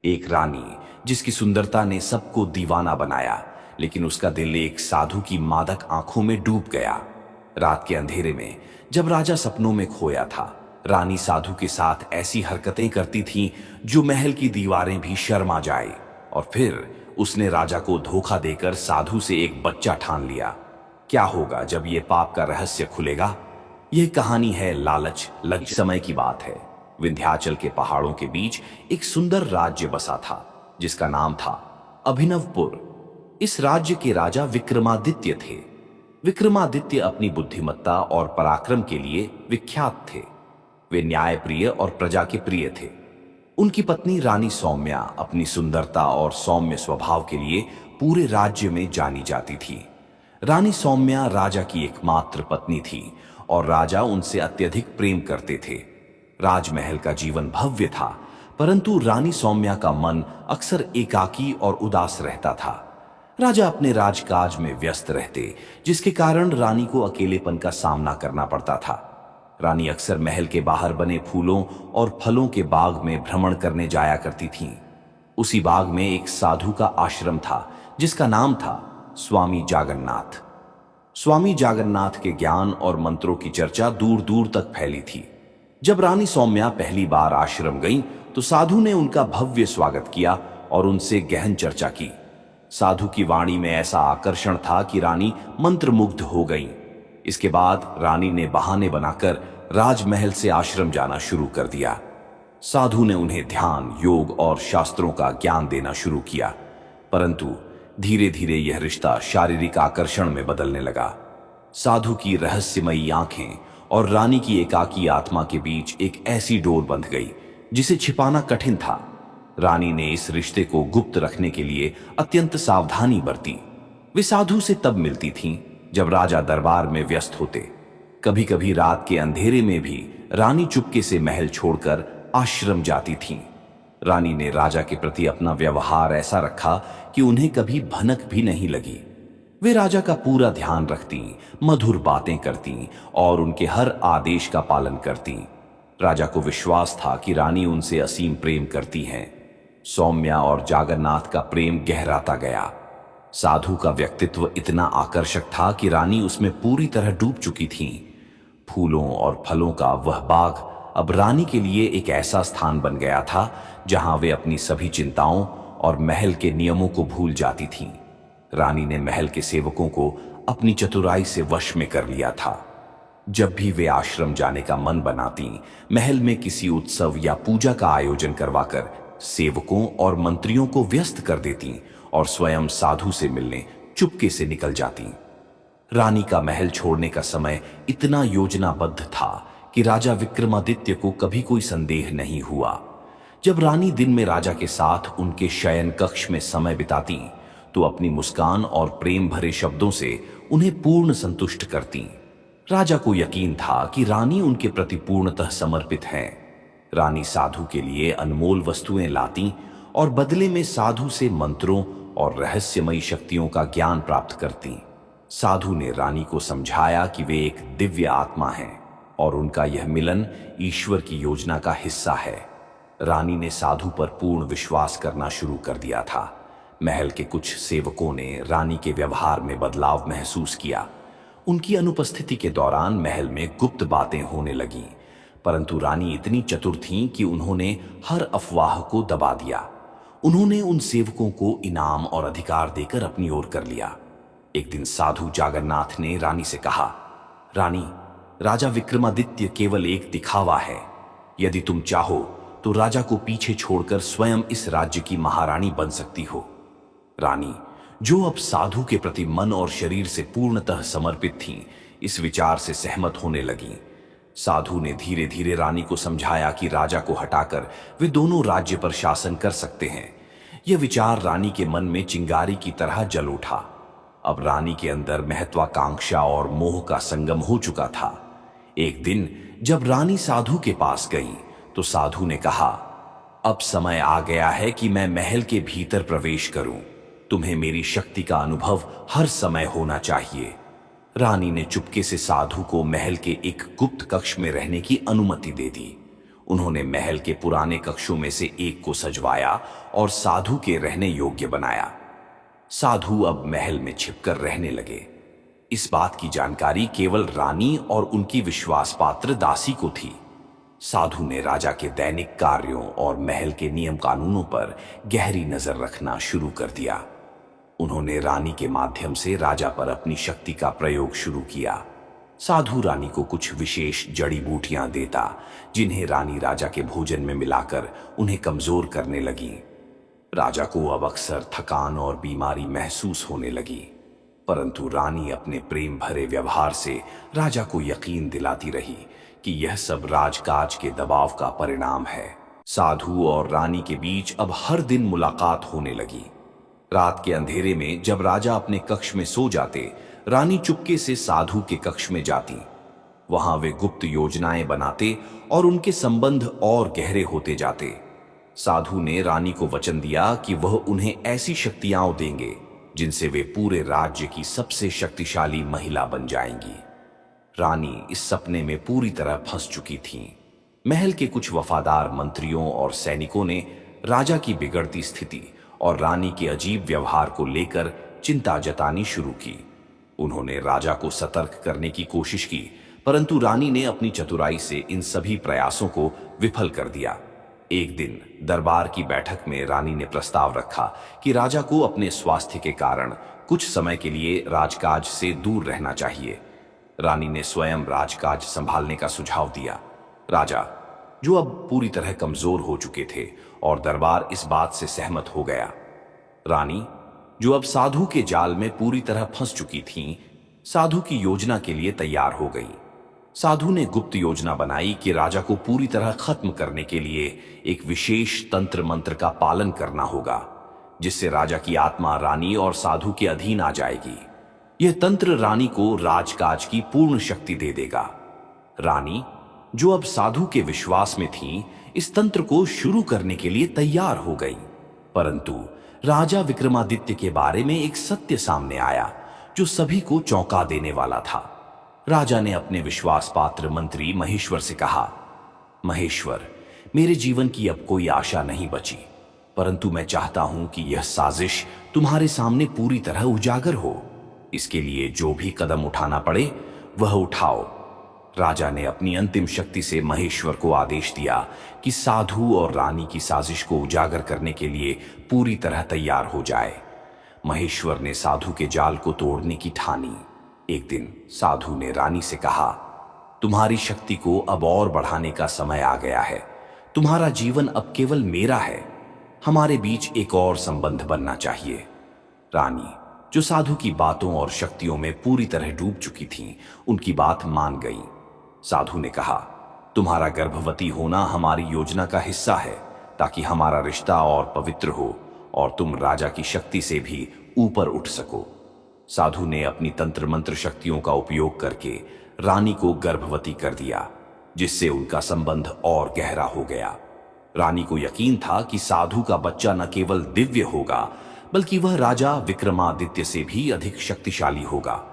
एक रानी जिसकी सुंदरता ने सबको दीवाना बनाया, लेकिन उसका दिल एक साधु की मादक आंखों में डूब गया। रात के अंधेरे में जब राजा सपनों में खोया था, रानी साधु के साथ ऐसी हरकतें करती थीं जो महल की दीवारें भी शर्मा जाए। और फिर उसने राजा को धोखा देकर साधु से एक बच्चा ठान लिया। क्या होगा जब ये पाप का रहस्य खुलेगा? यह कहानी है लालच लग समय की बात है। विंध्याचल के पहाड़ों के बीच एक सुंदर राज्य बसा था जिसका नाम था अभिनवपुर। इस राज्य के राजा विक्रमादित्य थे। विक्रमादित्य अपनी बुद्धिमत्ता और पराक्रम के लिए विख्यात थे। वे न्यायप्रिय और प्रजा के प्रिय थे। उनकी पत्नी रानी सौम्या अपनी सुंदरता और सौम्य स्वभाव के लिए पूरे राज्य में जानी जाती थी। रानी सौम्या राजा की एकमात्र पत्नी थी और राजा उनसे अत्यधिक प्रेम करते थे। राजमहल का जीवन भव्य था, परंतु रानी सौम्या का मन अक्सर एकाकी और उदास रहता था। राजा अपने राजकाज में व्यस्त रहते, जिसके कारण रानी को अकेलेपन का सामना करना पड़ता था। रानी अक्सर महल के बाहर बने फूलों और फलों के बाग में भ्रमण करने जाया करती थीं। उसी बाग में एक साधु का आश्रम था जिसका नाम था स्वामी जागन्नाथ। स्वामी जागन्नाथ के ज्ञान और मंत्रों की चर्चा दूर दूर तक फैली थी। जब रानी सौम्या पहली बार आश्रम गईं, तो साधु ने उनका भव्य स्वागत किया और उनसे गहन चर्चा की। साधु की वाणी में ऐसा आकर्षण था कि रानी मंत्रमुग्ध हो गईं। इसके बाद रानी ने बहाने बनाकर राजमहल से आश्रम जाना शुरू कर दिया। साधु ने उन्हें ध्यान, योग और शास्त्रों का ज्ञान देना शुरू किया, परंतु धीरे धीरे यह रिश्ता शारीरिक आकर्षण में बदलने लगा। साधु की रहस्यमयी आंखें और रानी की एकाकी आत्मा के बीच एक ऐसी डोर बंध गई जिसे छिपाना कठिन था। रानी ने इस रिश्ते को गुप्त रखने के लिए अत्यंत सावधानी बरती। वे साधु से तब मिलती थीं जब राजा दरबार में व्यस्त होते। कभी कभी रात के अंधेरे में भी रानी चुपके से महल छोड़कर आश्रम जाती थीं। रानी ने राजा के प्रति अपना व्यवहार ऐसा रखा कि उन्हें कभी भनक भी नहीं लगी। वे राजा का पूरा ध्यान रखती, मधुर बातें करती और उनके हर आदेश का पालन करती। राजा को विश्वास था कि रानी उनसे असीम प्रेम करती हैं। सौम्या और जागन्नाथ का प्रेम गहराता गया। साधु का व्यक्तित्व इतना आकर्षक था कि रानी उसमें पूरी तरह डूब चुकी थीं। फूलों और फलों का वह बाग अब रानी के लिए एक ऐसा स्थान बन गया था जहां वे अपनी सभी चिंताओं और महल के नियमों को भूल जाती थीं। रानी ने महल के सेवकों को अपनी चतुराई से वश में कर लिया था। जब भी वे आश्रम जाने का मन बनाती, महल में किसी उत्सव या पूजा का आयोजन करवाकर सेवकों और मंत्रियों को व्यस्त कर देती और स्वयं साधु से मिलने चुपके से निकल जाती। रानी का महल छोड़ने का समय इतना योजनाबद्ध था कि राजा विक्रमादित्य को कभी कोई संदेह नहीं हुआ। जब रानी दिन में राजा के साथ उनके शयन कक्ष में समय बिताती, तो अपनी मुस्कान और प्रेम भरे शब्दों से उन्हें पूर्ण संतुष्ट करती। राजा को यकीन था कि रानी उनके प्रति पूर्णतः समर्पित हैं। रानी साधु के लिए अनमोल वस्तुएं लाती और बदले में साधु से मंत्रों और रहस्यमयी शक्तियों का ज्ञान प्राप्त करती। साधु ने रानी को समझाया कि वे एक दिव्य आत्मा हैं और उनका यह मिलन ईश्वर की योजना का हिस्सा है। रानी ने साधु पर पूर्ण विश्वास करना शुरू कर दिया था। महल के कुछ सेवकों ने रानी के व्यवहार में बदलाव महसूस किया। उनकी अनुपस्थिति के दौरान महल में गुप्त बातें होने लगीं, परंतु रानी इतनी चतुर थीं कि उन्होंने हर अफवाह को दबा दिया। उन्होंने उन सेवकों को इनाम और अधिकार देकर अपनी ओर कर लिया। एक दिन साधु जागन्नाथ ने रानी से कहा, रानी, राजा विक्रमादित्य केवल एक दिखावा है। यदि तुम चाहो तो राजा को पीछे छोड़कर स्वयं इस राज्य की महारानी बन सकती हो। रानी, जो अब साधु के प्रति मन और शरीर से पूर्णतः समर्पित थीं, इस विचार से सहमत होने लगीं। साधु ने धीरे धीरे रानी को समझाया कि राजा को हटाकर वे दोनों राज्य पर शासन कर सकते हैं। यह विचार रानी के मन में चिंगारी की तरह जल उठा। अब रानी के अंदर महत्वाकांक्षा और मोह का संगम हो चुका था। एक दिन जब रानी साधु के पास गई, तो साधु ने कहा, अब समय आ गया है कि मैं महल के भीतर प्रवेश करूं। तुम्हें मेरी शक्ति का अनुभव हर समय होना चाहिए। रानी ने चुपके से साधु को महल के एक गुप्त कक्ष में रहने की अनुमति दे दी। उन्होंने महल के पुराने कक्षों में से एक को सजवाया और साधु के रहने योग्य बनाया। साधु अब महल में छिपकर रहने लगे। इस बात की जानकारी केवल रानी और उनकी विश्वास पात्र दासी को थी। साधु ने राजा के दैनिक कार्यों और महल के नियम कानूनों पर गहरी नजर रखना शुरू कर दिया। उन्होंने रानी के माध्यम से राजा पर अपनी शक्ति का प्रयोग शुरू किया। साधु रानी को कुछ विशेष जड़ी बूटियां देता, जिन्हें रानी राजा के भोजन में मिलाकर उन्हें कमजोर करने लगी। राजा को अब अक्सर थकान और बीमारी महसूस होने लगी, परंतु रानी अपने प्रेम भरे व्यवहार से राजा को यकीन दिलाती रही कि यह सब राजकाज के दबाव का परिणाम है। साधु और रानी के बीच अब हर दिन मुलाकात होने लगी। रात के अंधेरे में जब राजा अपने कक्ष में सो जाते, रानी चुपके से साधु के कक्ष में जाती। वहां वे गुप्त योजनाएं बनाते और उनके संबंध और गहरे होते जाते। साधु ने रानी को वचन दिया कि वह उन्हें ऐसी शक्तियां देंगे जिनसे वे पूरे राज्य की सबसे शक्तिशाली महिला बन जाएंगी। रानी इस सपने में पूरी तरह फंस चुकी थीं। महल के कुछ वफादार मंत्रियों और सैनिकों ने राजा की बिगड़ती स्थिति और रानी के अजीब व्यवहार को लेकर चिंता जतानी शुरू की। उन्होंने राजा को सतर्क करने की कोशिश की, परंतु रानी ने अपनी चतुराई से इन सभी प्रयासों को विफल कर दिया। एक दिन दरबार की बैठक में रानी ने प्रस्ताव रखा कि राजा को अपने स्वास्थ्य के कारण कुछ समय के लिए राजकाज से दूर रहना चाहिए। रानी ने स्वयं राजकाज संभालने का सुझाव दिया। राजा, जो अब पूरी तरह कमजोर हो चुके थे, और दरबार इस बात से सहमत हो गया। रानी, जो अब साधु के जाल में पूरी तरह फंस चुकी थीं, साधु की योजना के लिए तैयार हो गई। साधु ने गुप्त योजना बनाई कि राजा को पूरी तरह खत्म करने के लिए एक विशेष तंत्र मंत्र का पालन करना होगा, जिससे राजा की आत्मा रानी और साधु के अधीन आ जाएगी। यह तंत्र रानी को राजकाज की पूर्ण शक्ति दे देगा। रानी, जो अब साधु के विश्वास में थी, इस तंत्र को शुरू करने के लिए तैयार हो गई। परंतु राजा विक्रमादित्य के बारे में एक सत्य सामने आया जो सभी को चौंका देने वाला था। राजा ने अपने विश्वास पात्र मंत्री महेश्वर से कहा, महेश्वर, मेरे जीवन की अब कोई आशा नहीं बची, परंतु मैं चाहता हूं कि यह साजिश तुम्हारे सामने पूरी तरह उजागर हो। इसके लिए जो भी कदम उठाना पड़े वह उठाओ। राजा ने अपनी अंतिम शक्ति से महेश्वर को आदेश दिया कि साधु और रानी की साजिश को उजागर करने के लिए पूरी तरह तैयार हो जाए। महेश्वर ने साधु के जाल को तोड़ने की ठानी। एक दिन साधु ने रानी से कहा, तुम्हारी शक्ति को अब और बढ़ाने का समय आ गया है। तुम्हारा जीवन अब केवल मेरा है। हमारे बीच एक और संबंध बनना चाहिए। रानी, जो साधु की बातों और शक्तियों में पूरी तरह डूब चुकी थीं, उनकी बात मान गई। साधु ने कहा, तुम्हारा गर्भवती होना हमारी योजना का हिस्सा है, ताकि हमारा रिश्ता और पवित्र हो और तुम राजा की शक्ति से भी ऊपर उठ सको। साधु ने अपनी तंत्र मंत्र शक्तियों का उपयोग करके रानी को गर्भवती कर दिया, जिससे उनका संबंध और गहरा हो गया। रानी को यकीन था कि साधु का बच्चा न केवल दिव्य होगा, बल्कि वह राजा विक्रमादित्य से भी अधिक शक्तिशाली होगा।